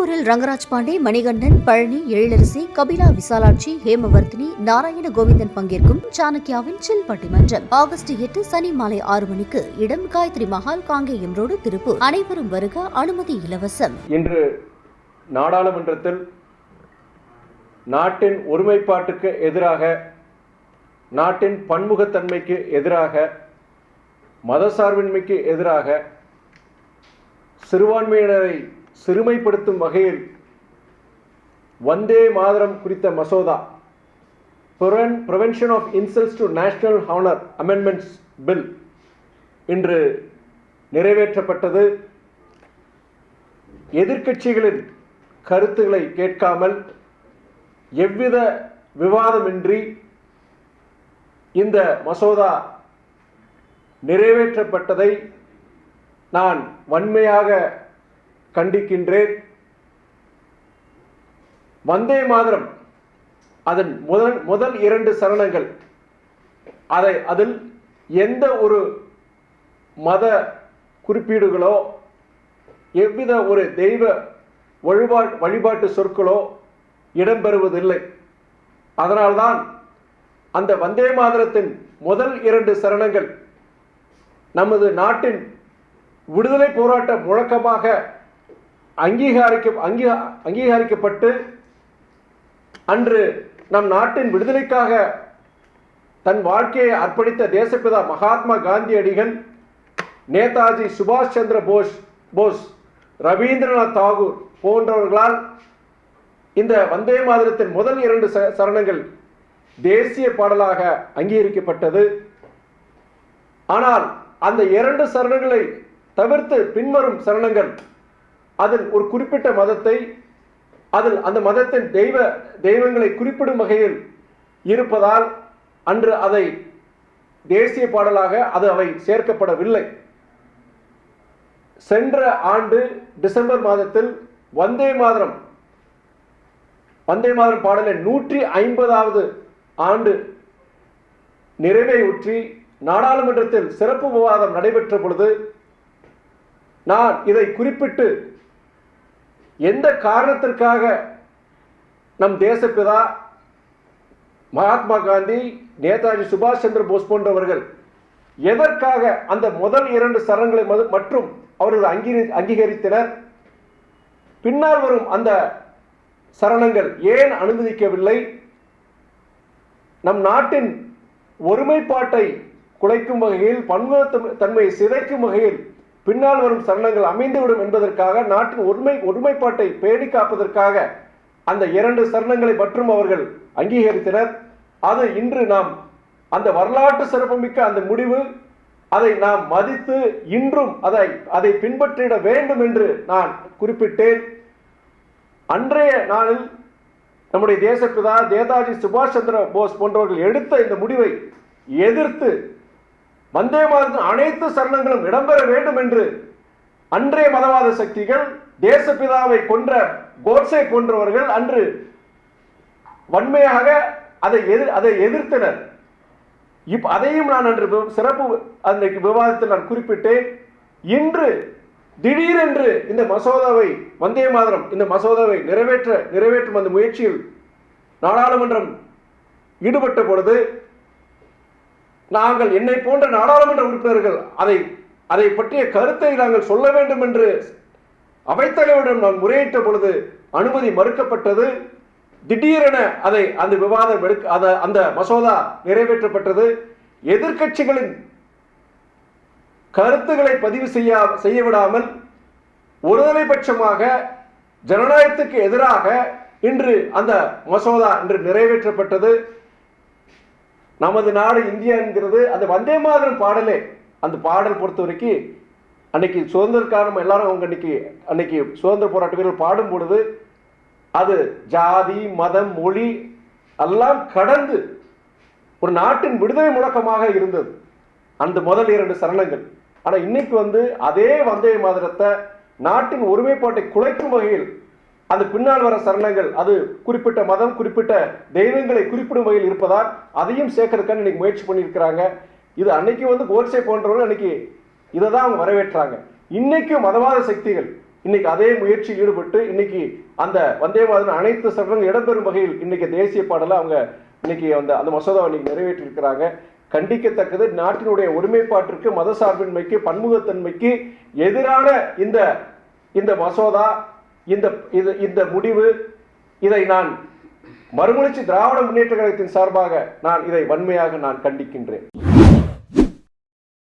திருப்பூரில் ரங்கராஜ் பாண்டே, மணிகண்டன், பழனி, எழிலரசி, கபிலா விசாலாட்சி, ஹேமவர்த்தினி, நாராயண கோவிந்தன் பங்கேற்கும் சாணக்கியாவின் சில் பட்டிமன்றம் ஆகஸ்ட் 8 சனி மாலை 6 மணிக்கு. இடம் காயத்ரி மஹால், காங்கேயம் ரோடு, திருப்பூர். அனைவரும் வருக. அனுமதி இலவசம். இன்று நாடாளுமன்றத்தில் நாட்டின் ஒருமைப்பாட்டுக்கு எதிராக, நாட்டின் பன்முகத்தன்மைக்கு எதிராக, மதசார்பின்மைக்கு எதிராக, சிறுபான்மையினரை சிறுமைப்படுத்தும் வகையில் வந்தே மாதரம் குறித்த மசோதா, prevention of insults to national honour amendments bill இன்று நிறைவேற்றப்பட்டது. எதிர்க்கட்சிகளின் கருத்துக்களை கேட்காமல், எவ்வித விவாதமின்றி இந்த மசோதா நிறைவேற்றப்பட்டதை நான் வன்மையாக கண்டிக்கின்றேன். வந்தே மாதரம் அதன் முதல் 2 சரணங்கள், அதில் எந்த ஒரு மத குறிப்பீடுகளோ, எவ்வித ஒரு தெய்வ வழிபாட்டு சொற்களோ இடம்பெறுவதில்லை. அதனால்தான் அந்த வந்தே மாதரத்தின் முதல் 2 சரணங்கள் நமது நாட்டின் விடுதலை போராட்ட முழக்கமாக அங்கீகரிக்கப்பட்டு, அன்று நம் நாட்டின் விடுதலைக்காக தன் வாழ்க்கையை அர்ப்பணித்த தேசப்பிதா மகாத்மா காந்தியடிகள், நேதாஜி சுபாஷ் சந்திர போஸ், ரவீந்திரநாத் தாகூர் போன்றவர்களால் இந்த வந்தே மாதரத்தின் முதல் 2 சரணங்கள் தேசிய பாடலாக அங்கீகரிக்கப்பட்டது. ஆனால் அந்த 2 சரணங்களை தவிர்த்து பின்வரும் சரணங்கள் அதில் ஒரு குறிப்பிட்ட மதத்தை, அதில் அந்த மதத்தின் தெய்வங்களை குறிப்பிடும் வகையில் இருப்பதால் அன்று அதை தேசிய பாடலாக அவை சேர்க்கப்படவில்லை. சென்ற ஆண்டு டிசம்பர் மாதத்தில் வந்தே மாதரம் பாடலின் 150வது ஆண்டு நிறைவையொற்றி நாடாளுமன்றத்தில் சிறப்பு விவாதம் நடைபெற்ற பொழுது நான் இதை குறிப்பிட்டு, எந்த காரணத்திற்காக நம் தேசப்பிதா மகாத்மா காந்தி, நேதாஜி சுபாஷ் சந்திர போஸ் போன்றவர்கள் எதற்காக அந்த முதல் 2 சரணங்களை மற்றும் அவர்கள் அங்கீகரித்தனர், பின்னால் வரும் அந்த சரணங்கள் ஏன் அனுமதிக்கவில்லை, நம் நாட்டின் ஒருமைப்பாட்டை குலைக்கும் வகையில், பன்முகத்தன்மையை சிதைக்கும் வகையில் பின்னால் வரும் சரணங்கள் அமைந்துவிடும் என்பதற்காக, நாட்டின் ஒருமைப்பாட்டை பேணி காப்பதற்காக அந்த 2 சரணங்களை மற்றும் அவர்கள் அங்கீகரித்தனர். அது இன்று நாம் அந்த வரலாற்று சிறப்புமிக்க அந்த முடிவு, அதை நாம் மதித்து இன்றும் அதை பின்பற்றிட வேண்டும் என்று நான் குறிப்பிட்டேன். அன்றைய நாளில் நம்முடைய தேசப்பிதா நேதாஜி சுபாஷ் சந்திர போஸ் போன்றவர்கள் எடுத்த இந்த முடிவை எதிர்த்து வந்தே மாதரத்தின் அனைத்து சரணங்களும் இடம்பெற வேண்டும் என்று அன்றைய மதவாத சக்திகள், தேசப்பிதாவை கொன்ற கோட்சே போன்றவர்கள் அன்று வன்மையாக அதை எதிர்த்தனர். அதையும் நான் அன்று சிறப்பு அன்றைக்கு விவாதத்தில் நான் குறிப்பிட்டேன். இன்று திடீரென்று இந்த மசோதாவை, வந்தே மாதரம் இந்த மசோதாவை நிறைவேற்றும் அந்த முயற்சியில் நாடாளுமன்றம் ஈடுபட்ட பொழுது, நாங்கள் என்னை போன்ற நாடாளுமன்ற உறுப்பினர்கள் அதை பற்றிய கருத்தை நாங்கள் சொல்ல வேண்டும் என்று அவைத்தலைவரிடம் நான் முறையிட்ட பொழுது அனுமதி மறுக்கப்பட்டது. திடீரென அந்த மசோதா நிறைவேற்றப்பட்டது. எதிர்க்கட்சிகளின் கருத்துக்களை பதிவு செய்ய விடாமல் ஒருதலைபட்சமாக ஜனநாயகத்துக்கு எதிராக இன்று அந்த மசோதா இன்று நிறைவேற்றப்பட்டது. நமது நாடு இந்தியா என்கிறது அந்த வந்தே மாதரம் பாடலே, அந்த பாடல் பொறுத்த வரைக்கும் அன்னைக்கு சுதந்திரக்காரன் எல்லாரும் அவங்க அன்னைக்கு சுதந்திர போராட்ட வீரர்கள் பாடும் பொழுது அது ஜாதி, மதம், மொழி எல்லாம் கடந்து ஒரு நாட்டின் விடுதலை முழக்கமாக இருந்தது அந்த முதல் 2 சரணங்கள். ஆனால் இன்னைக்கு அதே வந்தே மாதரத்தை நாட்டின் ஒருமைப்பாட்டை குலைக்கும் வகையில் அந்த பின்னால் வர சரணங்கள் அது குறிப்பிட்ட மதம், குறிப்பிட்ட தெய்வங்களை குறிப்பிடும் வகையில் இருப்பதால் அதையும் சேர்க்கறதுக்கான இன்னைக்கு முயற்சி பண்ணியிருக்கிறாங்க. இது அன்னைக்கு கோட்சே போன்றவர்கள் அன்னைக்கு இதை தான் அவங்க வரவேற்றாங்க. இன்னைக்கும் மதவாத சக்திகள் இன்னைக்கு அதே முயற்சியில் ஈடுபட்டு இன்னைக்கு அந்த வந்தே மாதரம் அனைத்து சட்டங்கள் இடம்பெறும் வகையில் இன்னைக்கு தேசிய பாடலை அவங்க இன்னைக்கு அந்த மசோதாவை இன்னைக்கு நிறைவேற்றி இருக்கிறாங்க. கண்டிக்கத்தக்கது. நாட்டினுடைய ஒருமைப்பாட்டிற்கு, மதசார்பின்மைக்கு, பன்முகத்தன்மைக்கு எதிரான இந்த மசோதா, இந்த முடிவு, இதை நான் மறுமலர்ச்சி திராவிட முன்னேற்ற கழகத்தின் சார்பாக நான் இதை வன்மையாக கண்டிக்கின்றேன்.